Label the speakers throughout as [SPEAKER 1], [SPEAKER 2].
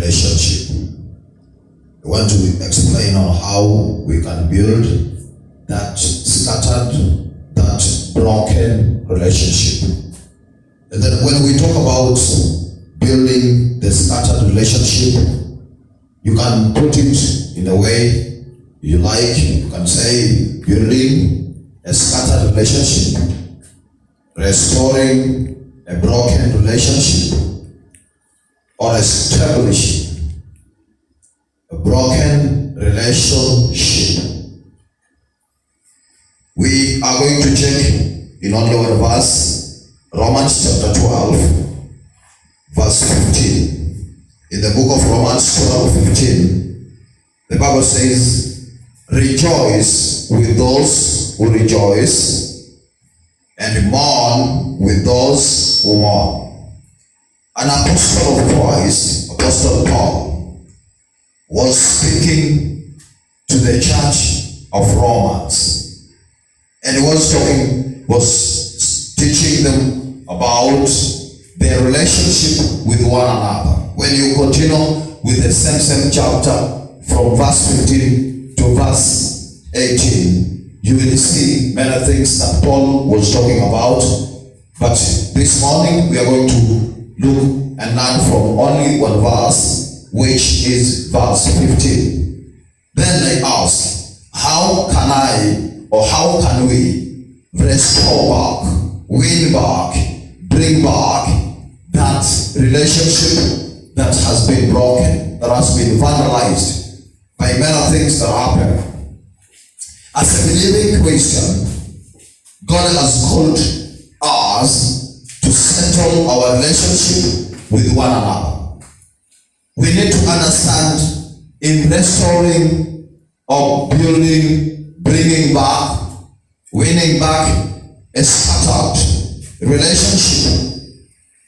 [SPEAKER 1] relationship. I want to explain on how we can build that scattered, that broken relationship. And then when we talk about building the scattered relationship, you can put it in a way you like. You can say building a scattered relationship, restoring a broken relationship, or establishing a broken relationship. We are going to check in only one verse, Romans chapter 12, verse 15. In the book of Romans 12:15, the Bible says, rejoice with those who rejoice, and mourn with those who mourn. An apostle of Christ, Apostle Paul, was speaking to the church of Romans, and he was teaching them about their relationship with one another. When you continue with the same chapter from verse 15 to verse 18, you will see many things that Paul was talking about. But this morning we are going to look and learn from only one verse, which is verse 15. Then they ask, how can we restore back, win back, bring back that relationship that has been broken, that has been vandalized by many things that happen? As a believing Christian, God has called us to settle our relationship with one another. We need to understand in restoring or building, bringing back, winning back a scattered relationship,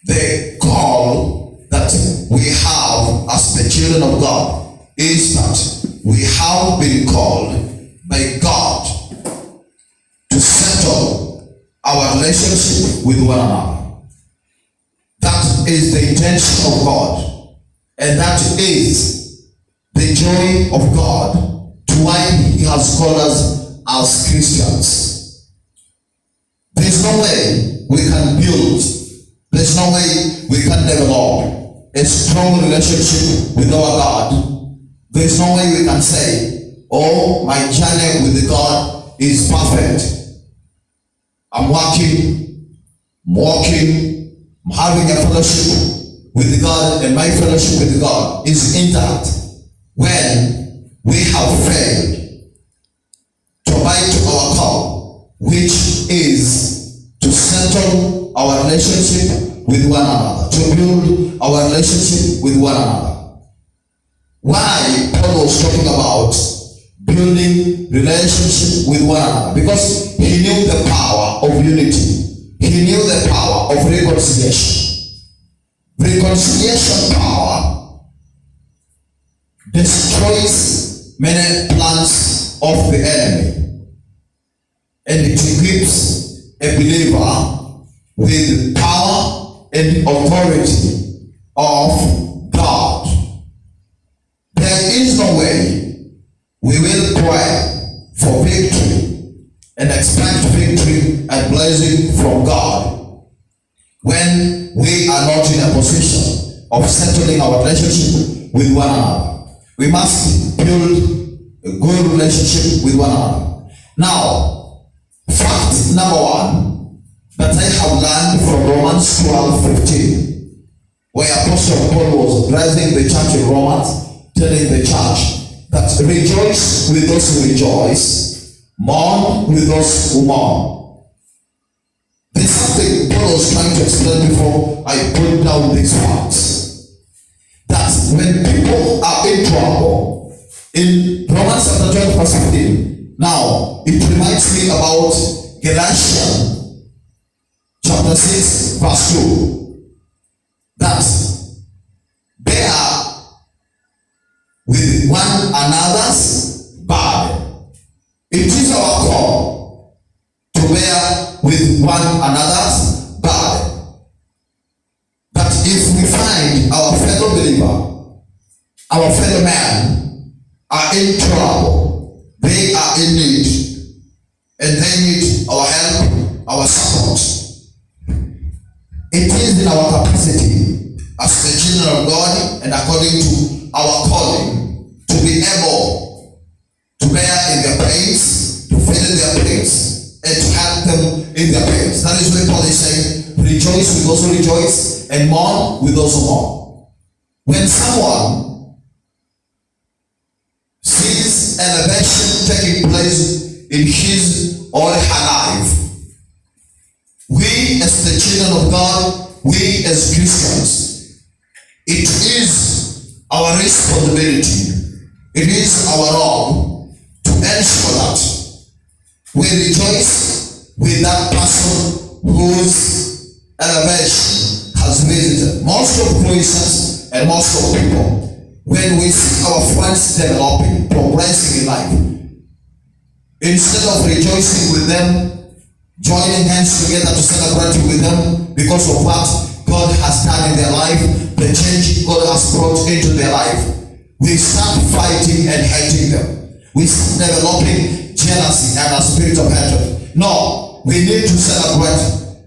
[SPEAKER 1] the call that we have as the children of God is that we have been called by God to settle our relationship with one another. That is the intention of God, and that is the joy of God to why He has called us as Christians. There's no way we can build, there's no way we can develop a strong relationship with our God. There's no way we can say, oh, my journey with God is perfect. I'm walking, I'm having a fellowship with God, and my fellowship with God is intact, when we have failed to abide to our call, which is to settle our relationship with one another, to build our relationship with one another. Why Paul was talking about building relationship with one another? Because he knew the power of unity. He knew the power of reconciliation. Reconciliation power destroys many plans of the enemy, and it equips a believer with power and authority of God. There is no way we will pray for victory and expect victory and blessing from God when we are not in a position of settling our relationship with one another. We must build a good relationship with one another. Now, fact number one that I have learned from Romans 12:15, where Apostle Paul was addressing the church in Romans, telling the church that rejoice with those who rejoice, mourn with those who mourn. There's something Paul was trying to explain before I put down these facts. That when people are in trouble, in Romans chapter 12 verse 15, now it reminds me about Galatians chapter 6 verse 2, that they are with one another's burden. It is our call to bear with one another's burden. That if we find our fellow believer our fellow men are in trouble, they are in need, and they need our help, our support. It is in our capacity as the children of God and according to our calling to be able to bear in their pains, to fill in their pains, and to help them in their pains. That is why Paul is saying, rejoice with those who rejoice and mourn with those who mourn. When someone sees elevation taking place in his or her life, we as the children of God, we as Christians, it is our responsibility, it is our role to ensure that we rejoice with that person whose elevation has visited. Most of Christians and most of people, when we see our friends developing, progressing in life, instead of rejoicing with them, joining hands together to celebrate with them because of what God has done in their life, the change God has brought into their life, we start fighting and hating them. We start developing jealousy and a spirit of hatred. No, we need to celebrate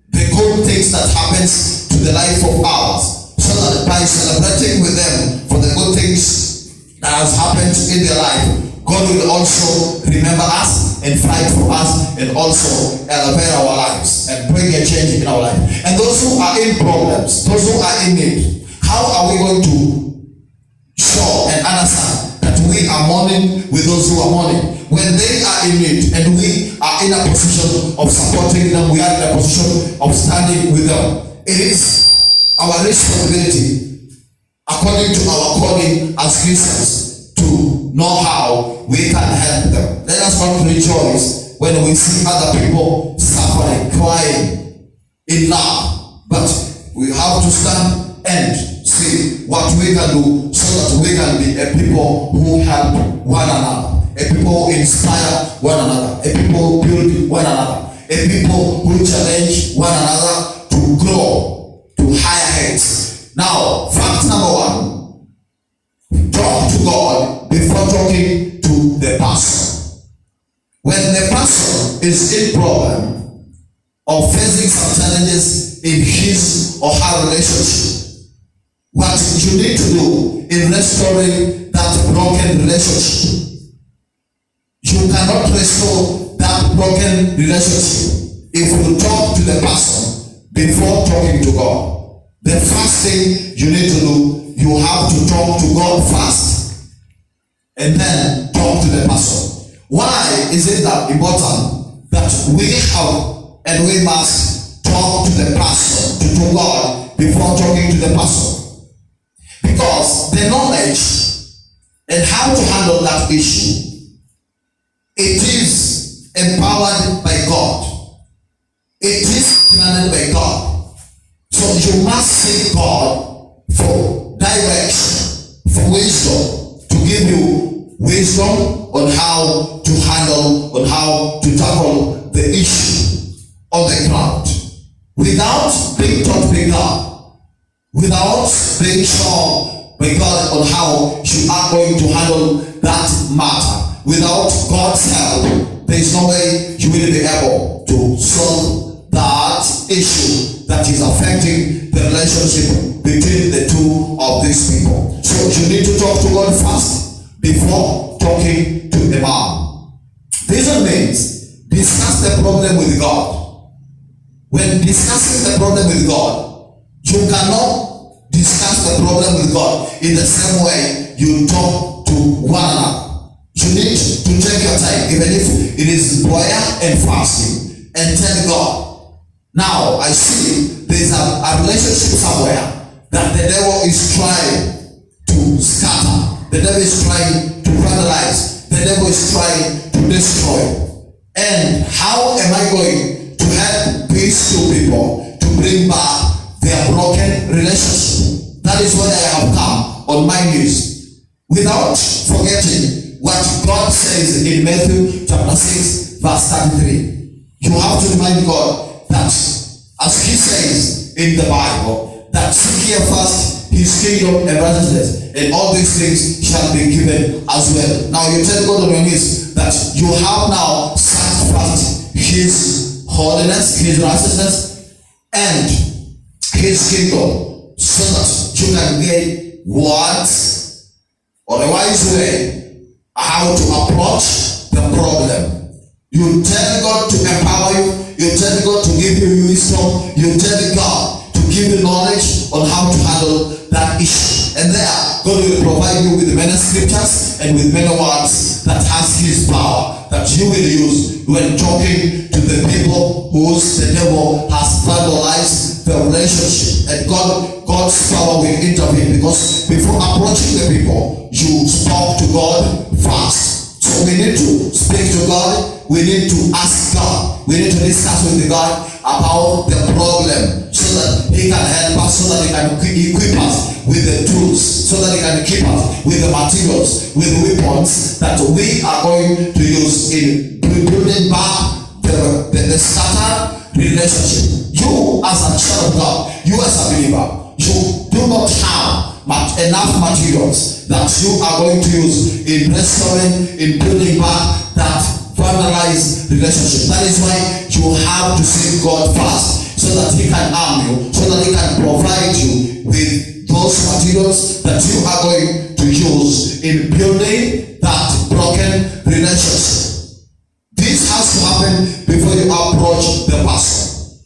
[SPEAKER 1] the good things that happens to the life of ours, so that by celebrating with them for the good things that has happened in their life, God will also remember us and fight for us and also elevate our lives and bring a change in our life. And those who are in problems, those who are in need, how are we going to show and understand that we are mourning with those who are mourning? When they are in need and we are in a position of supporting them, we are in a position of standing with them. It is our responsibility, according to our calling as Christians, to know how we can help them. Let us not rejoice when we see other people suffering, crying in love, but we have to stand and see what we can do so that we can be a people who help one another, a people who inspire one another, a people who build one another, a people who challenge one another to grow to higher heights. Now, fact number one, talk to God before talking to the person. When the person is in problem or facing some challenges in his or her relationship, what you need to do in restoring that broken relationship, you cannot restore that broken relationship if you talk to the person before talking to God. The first thing you need to do, you have to talk to God first and then talk to the person. Why is it that important that we have and we must talk to the person, to God, before talking to the person? Because the knowledge and how to handle that issue, it is empowered by God. It is granted by God. So you must seek God for direction, for wisdom, to give you wisdom on how to handle, on how to tackle the issue on the ground. Without being taught by God, without being shown by God on how you are going to handle that matter, without God's help, there is no way you will be able to solve that issue that is affecting the relationship between the two of these people. So you need to talk to God first before talking to the man. This means discuss the problem with God. When discussing the problem with God, you cannot discuss the problem with God in the same way you talk to one another. You need to take your time, even if it is prayer and fasting, and tell God, now I see there's a relationship somewhere that the devil is trying to scatter. The devil is trying to paralyze. The devil is trying to destroy. And how am I going to help these two people to bring back their broken relationship? That is why I have come on my knees, without forgetting what God says in Matthew chapter 6 verse 33. You have to remind God that, as he says in the Bible, that seek ye first his kingdom and righteousness, and all these things shall be given as well. Now you tell God on your knees that you have now sacrificed his holiness, his righteousness, and his kingdom, so that you can get what, or a wise way, how to approach the problem. You tell God to empower you, you tell God to give you wisdom, you tell God to give you knowledge on how to handle that issue. And there, God will provide you with many scriptures and with many words that has his power that you will use when talking to the people whose the devil has vandalized the relationship. And God's power will intervene, because before approaching the people, you spoke to God first. So we need to speak to God, we need to ask God, we need to discuss with God about the problem, so that he can help us, so that he can equip us with the tools, so that he can keep us with the materials, with the weapons that we are going to use in building back the scattered relationship. You as a child of God, you as a believer, you do not have enough materials that you are going to use in restoring, in building back that vandalized relationship. That is why you have to seek God first, so that he can arm you, so that he can provide you with those materials that you are going to use in building that broken relationship. This has to happen before you approach the person.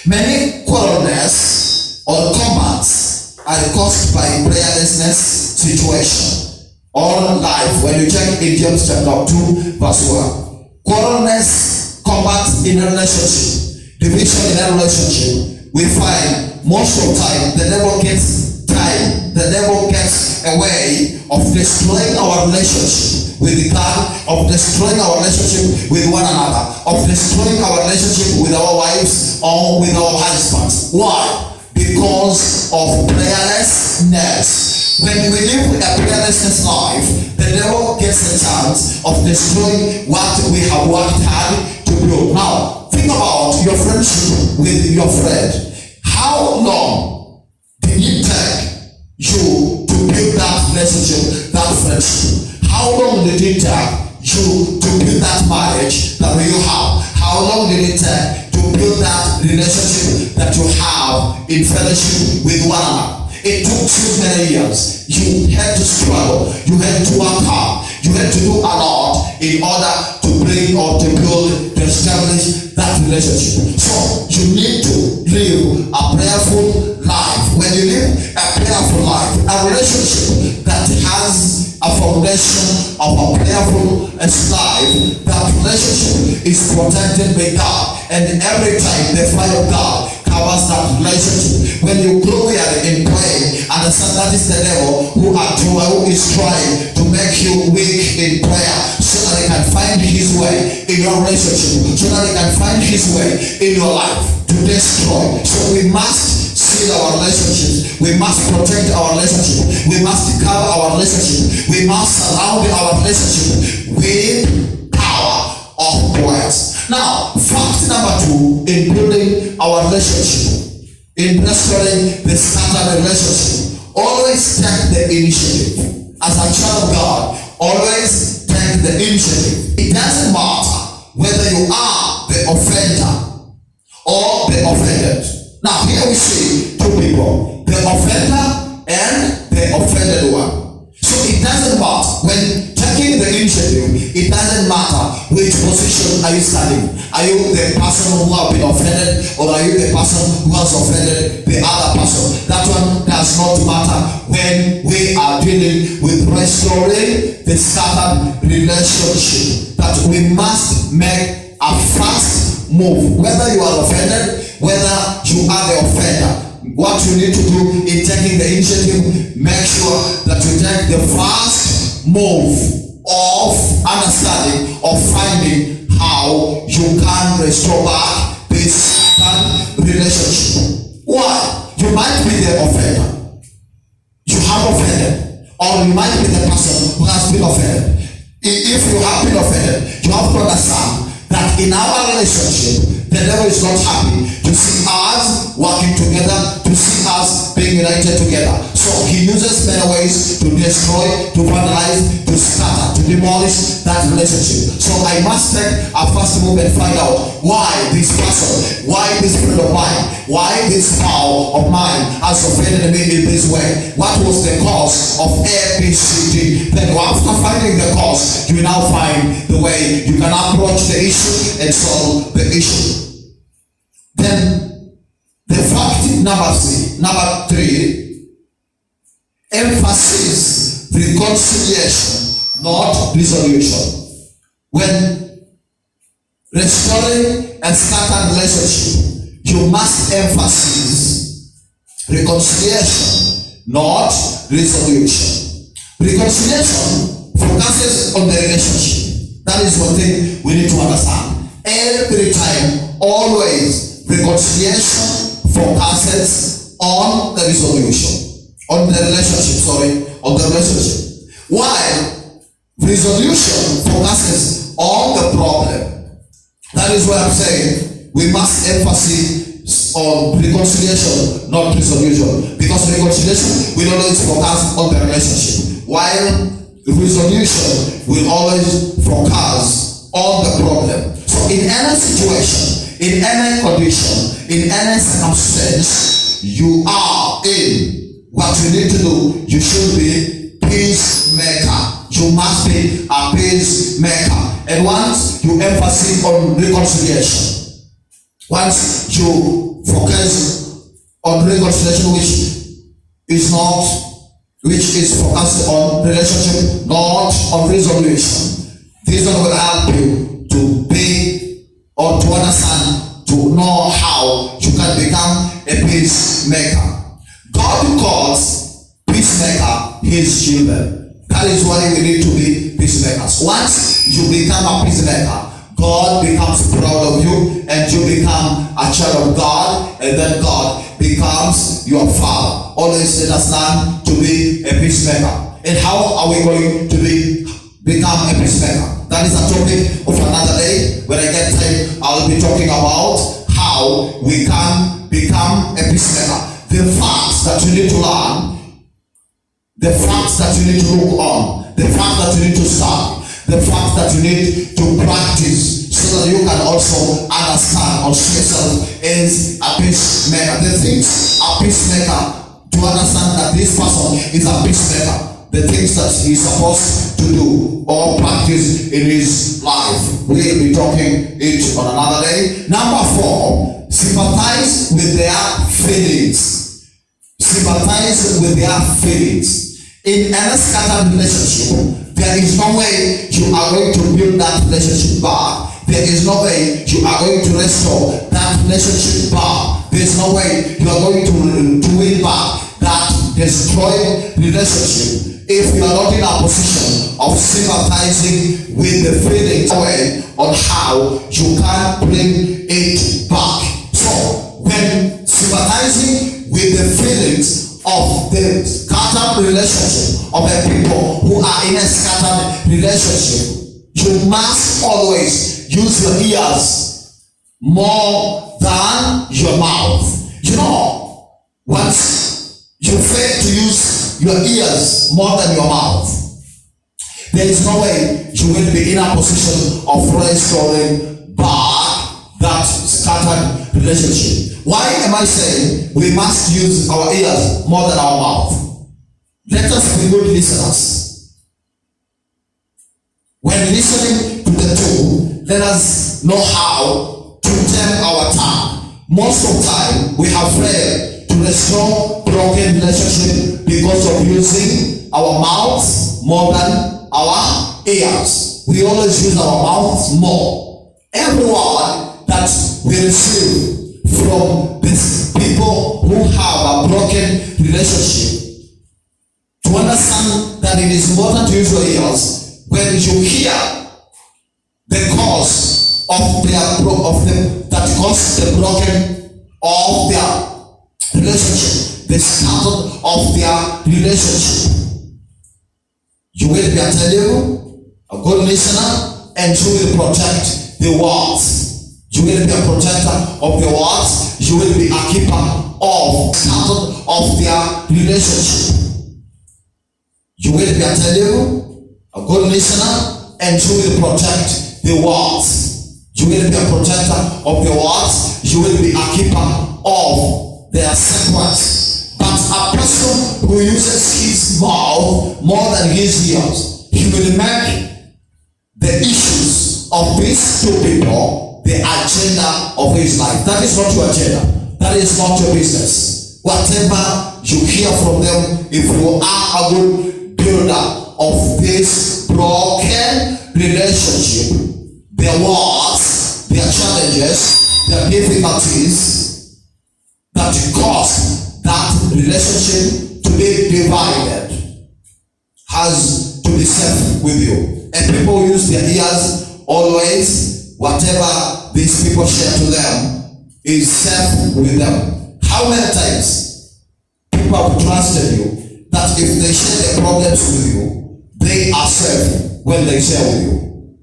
[SPEAKER 1] Many quarrels or combats are caused by prayerlessness situation or life. When you check in James chapter 2 verse 1, quarrelness, combats in a relationship, division in a relationship, we find most of the time the devil gets time, the devil gets a way of destroying our relationship with God, of destroying our relationship with one another, of destroying our relationship with our wives or with our husbands. Why? Because of prayerlessness. When we live a prayerlessness life, the devil gets a chance of destroying what we have worked hard to build. Now, think about your friendship with your friend. How long did it take you to build that relationship, that friendship? How long did it take you to build that marriage that you have? How long did it take to build that relationship that you have in fellowship with one another? It took you many years. You had to struggle. You had to work hard. You had to do a lot in order to bring or to build, to establish that relationship. So you need to live a prayerful life. When you live a prayerful life, a relationship that has a foundation of a prayerful life, that relationship is protected by God. And every time the fire of God covers that relationship. When you grow here in praying, understand that is the devil who is trying to make you weak in prayer, so that he can find his way in your relationship, so that he can find his way in your life to destroy. So we must seal our relationships. We must protect our relationship. We must cover our relationship. We must surround our relationship with power of prayers. Now, fact number 2 in building our relationship, in restoring the scattered relationship, always take the initiative. As a child of God, always take the initiative. It doesn't matter whether you are the offender or the offended. Now, here we see 2 people, the offender and the offended one. So it doesn't matter when taking the initiative, it doesn't matter which position are you standing. Are you the person who have been offended, or are you the person who has offended the other person? That one does not matter when we are dealing with restoring the scattered relationship. That we must make a fast move. Whether you are offended, whether you are the offender, what you need to do in taking the initiative, make sure that you take the first move of understanding, of finding how you can restore back this relationship. Why? You might be the offender. You have offended. Or you might be the person who has been offended. If you have been offended, you have to understand that in our relationship, the devil is not happy to see us working together, to see us being united together. So he uses many ways to destroy, to vandalize, to scatter, to demolish that relationship. So I must take a first move and find out why this person, why this friend of mine, why this foul of mine has offended me in this way. What was the cause of ABCD? Then after finding the cause, you will now find the way you can approach the issue and solve the issue. Then the fact number three, emphasis reconciliation, not resolution. When restoring and scattered relationship, you must emphasize reconciliation, not resolution. Reconciliation focuses on the relationship. That is one thing we need to understand. Every time, always, reconciliation focuses on the resolution. On the relationship. While resolution focuses on the problem. That is why I'm saying we must emphasize on reconciliation, not resolution. Because reconciliation will always focus on the relationship, while resolution will always focus on the problem. So in any situation, in any condition, in any circumstance you are in, what you need to do, you should be peacemaker. You must be a peacemaker. And once you emphasize on reconciliation, once you focus on reconciliation, which is focused on relationship, not on resolution, this one will help you to be or to understand, to know how you can become a peacemaker. God calls peacemaker his children. That is why we need to be peacemakers. Once you become a peacemaker, God becomes proud of you and you become a child of God, and then God becomes your father. Always let us learn to be a peacemaker. And how are we going to become a peacemaker? That is a topic of another day. When I get time, I'll be talking about how we can become a peacemaker. The facts that you need to learn, the facts that you need to look on, the facts that you need to study, the facts that you need to practice, so that you can also understand or see yourself as a peacemaker. The things a peacemaker, to understand that this person is a peacemaker, the things that he's supposed to do or practice in his life. We'll be talking it on another day. Number 4, sympathize with their feelings. Sympathize with their feelings. In any scattered relationship, there is no way you are going to build that relationship back. There is no way you are going to restore that relationship back. There is no way you are going to win back that destroyed relationship if you are not in a position of sympathizing with the feelings on how you can bring it back. So when sympathizing with the feelings of the scattered relationship of the people who are in a scattered relationship, you must always use your ears more than your mouth. You know, once you fail to use your ears more than your mouth, there is no way you will be in a position of restoring back that scattered relationship. Why am I saying we must use our ears more than our mouth? Let us be good listeners. When listening to the two, let us know how to tame our tongue. Most of the time, we have failed to restore broken relationship because of using our mouths more than our ears. We always use our mouths more. Every word that we receive from these people who have a broken relationship, to understand that it is important to use your ears when you hear the cause of that caused the broken of their relationship, the scandal of their relationship. You will be a good listener, and you will protect the words. You will be a protector of the words. You will be a keeper of scandal of their relationship. You will be attentive, a good listener, and you will protect the words. You will be a protector of the words. You will be a keeper of their secrets. But a person who uses his mouth more than his ears, he will make the issues of these two people the agenda of his life. That is not your agenda. That is not your business. Whatever you hear from them, if you are a good builder of this broken relationship, their wars, their challenges, their difficulties that cause that relationship to be divided has to be safe with you. And people use their ears always. Whatever these people share to them is safe with them. How many times people have trusted you that if they share their problems with you, they are safe when they share with you?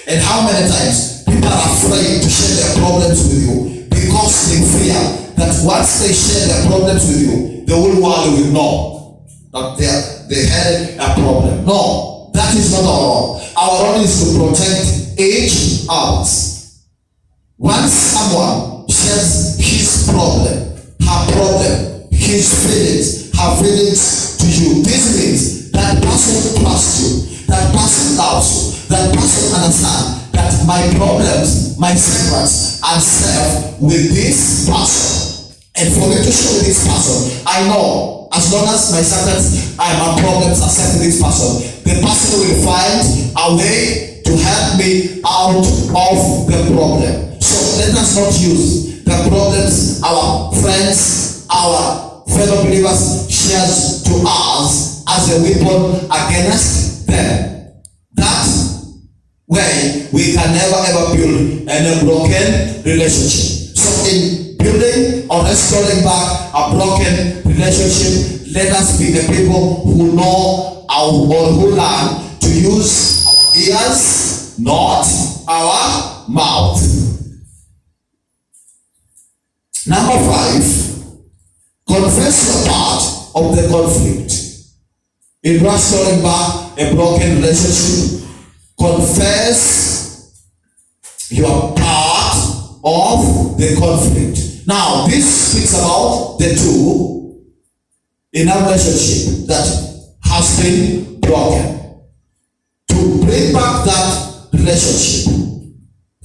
[SPEAKER 1] And how many times people are afraid to share their problems with you because they fear that once they share their problems with you, the whole world will know that they had a problem. No, that is not our role. Our role is to protect each other. Once someone shares his problem, her problem, his feelings, her feelings to you, this means that person trusts you, that person loves you, that person understands that my problems, my secrets are safe with this person. And for me to share with this person, I know as long as my secrets and my problems are safe with this person, the person will find a way to help me out of the problem. So let us not use the problems our friends, our fellow believers shares to us as a weapon against them. That way we can never ever build a broken relationship. So in building or restoring back a broken relationship, let us be the people who know or who learn to use our ears, not our mouth. Number 5, confess your part of the conflict. In restoring back a broken relationship, confess your part of the conflict. Now, this speaks about the two in a relationship that has been broken. To bring back that relationship,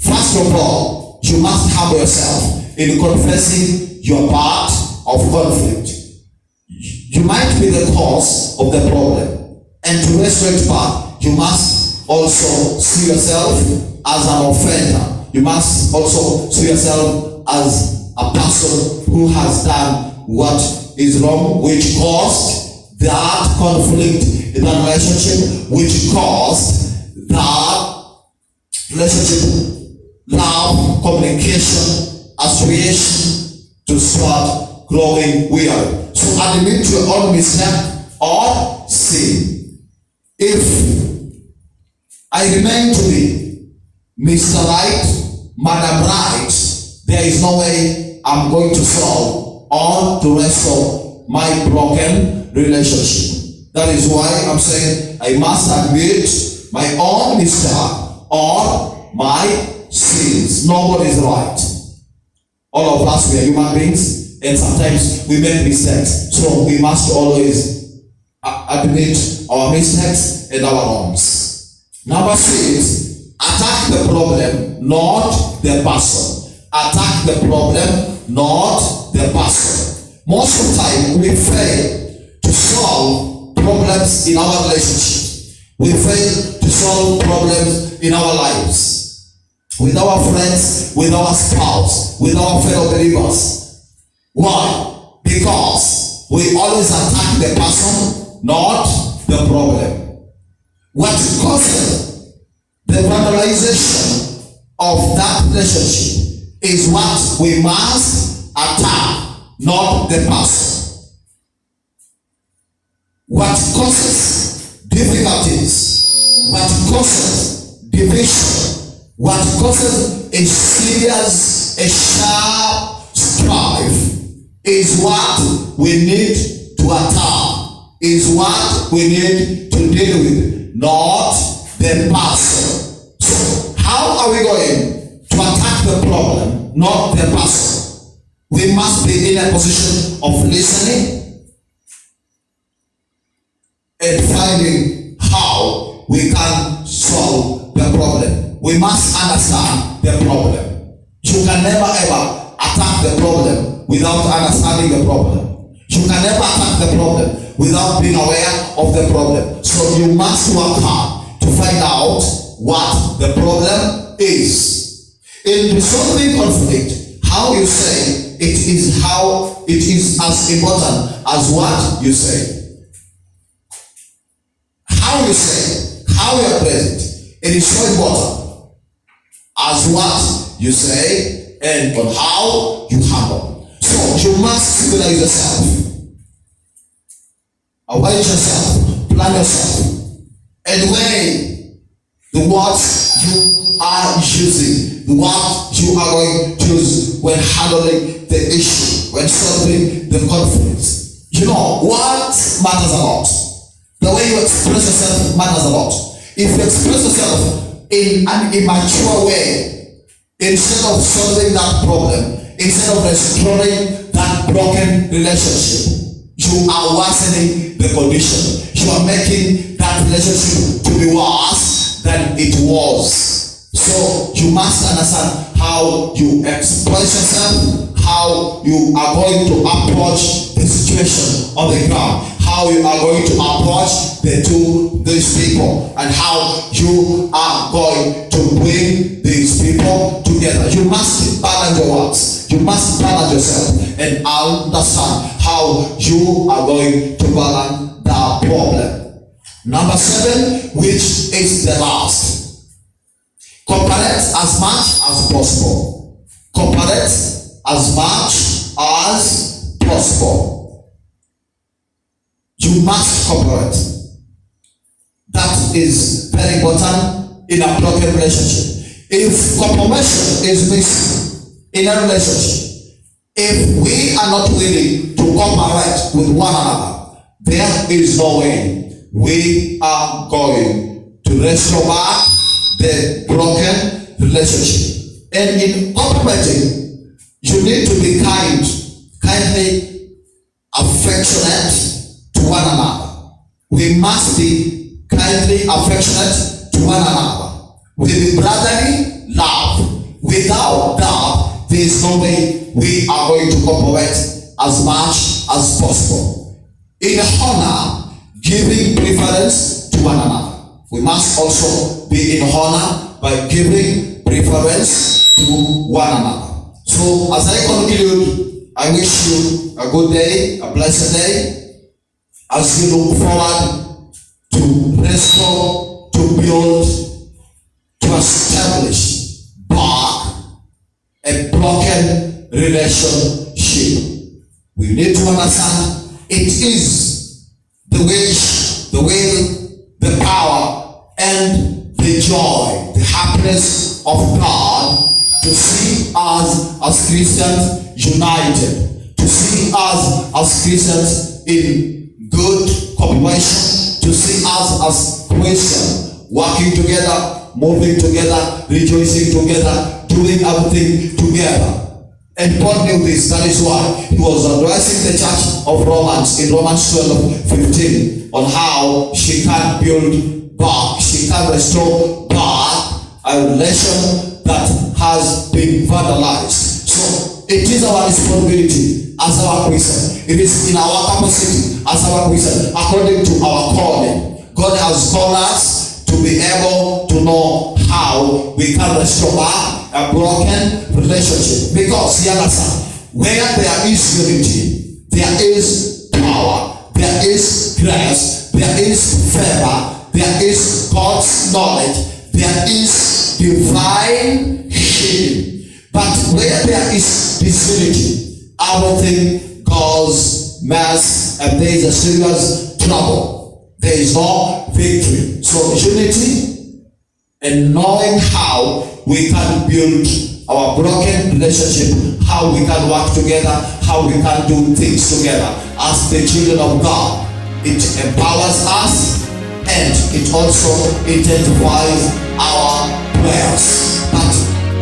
[SPEAKER 1] first of all, you must humble yourself in confessing your part of conflict. You might be the cause of the problem, and to restore it back, you must also see yourself as an offender. You must also see yourself as a person who has done what is wrong, which caused that conflict in that relationship, which caused that relationship, love, communication, association to start growing weird. So admit your own mistake or sin. If I remain to be Mr. Right, Madam Right, there is no way I'm going to solve or to restore my broken relationship. That is why I'm saying I must admit my own mistake or my sins. Nobody is right. All of us, we are human beings, and sometimes we make mistakes. So we must always admit our mistakes and our wrongs. Number 6, attack the problem, not the person. Attack the problem, not the person. Most of the time, we fail to solve problems in our relationship. We fail to solve problems in our lives. With our friends, with our spouse, with our fellow believers. Why? Because we always attack the person, not the problem. What causes the vandalization of that relationship is what we must attack, not the person. What causes difficulties, what causes division, what causes a serious, a sharp strife is what we need to attack is what we need to deal with, not the person. So how are we going to attack the problem, not the person? We must be in a position of listening and finding how we can solve the problem. We must understand the problem. You can never ever attack the problem without understanding the problem. You can never attack the problem without being aware of the problem. So you must work hard to find out what the problem is. In resolving conflict, how you say it is as important as what you say. How you say, how you address it is so important as what you say and on how you handle. So you must civilize yourself, aware yourself, plan yourself, and weigh the words you are using, the words you are going to use when handling the issue, when solving the conflict. You know, what matters a lot. The way you express yourself matters a lot. If you express yourself in an immature way, instead of solving that problem, instead of restoring that broken relationship, you are worsening the condition. You are making that relationship to be worse than it was. So you must understand how you express yourself, how you are going to approach the situation on the ground, how you are going to approach these people, and how you are going to bring these people together. You must balance your words. You must balance yourself and understand how you are going to balance the problem. Number 7, which is the last. Cooperate as much as possible. Cooperate as much as possible. You must cooperate. That is very important in a broken relationship. If cooperation is missing in a relationship, if we are not willing to cooperate with one another, there is no way we are going to restore back the broken relationship. And in cooperating, you need to be kindly affectionate to one another. We must be kindly affectionate to one another with brotherly love. Without that, there is no way we are going to cooperate as much as possible. In honor, giving preference to one another. We must also be in honor by giving preference to one another. So as I conclude, I wish you a good day, a blessed day, as you look forward to restore, to build, to establish back a broken relationship. We need to understand it is the wish, the will, the power, and the joy, the happiness of God to see us as Christians united, to see us as Christians in good cooperation, to see us as Christians working together, moving together, rejoicing together, doing everything together. And Paul knew this. That is why he was addressing the church of Romans in Romans 12:15 on how she can build back, she can restore back a relation that has been vandalized. So it is our responsibility as our Christian. It is in our capacity as our Christian, according to our calling. God has called us to be able to know how we can restore back a broken relationship. Because you understand, where there is unity, there is power, there is grace, there is favor, there is God's knowledge, there is divine healing. But where there is disunity, everything goes mess and there is a serious trouble. There is no victory. So unity and knowing how we can build our broken relationship, how we can work together, how we can do things together as the children of God it empowers us, and it also intensifies our prayers. But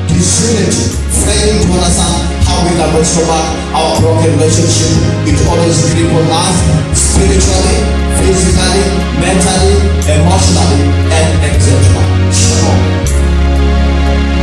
[SPEAKER 1] disunity, failing to understand how we can restore back our broken relationship, it always cripples us spiritually, physically, mentally, emotionally, and etc.